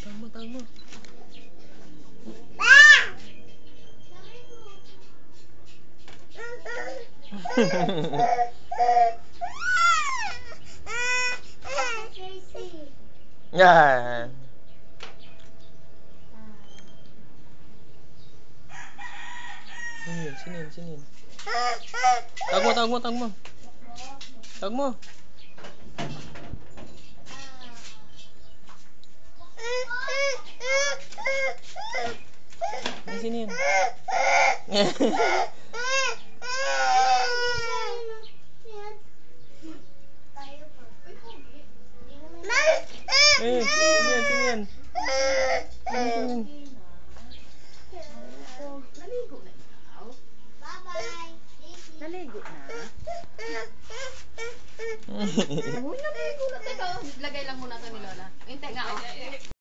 Tawag mo. Yan. Sino yun? Tawag mo. Tawag mo. Sino yun? Sino yan? Naligo na ikaw? Bye-bye. Naligo na? Uy, naligo na. Teka, lagay lang muna ito ni Lola. Hintay nga, oh.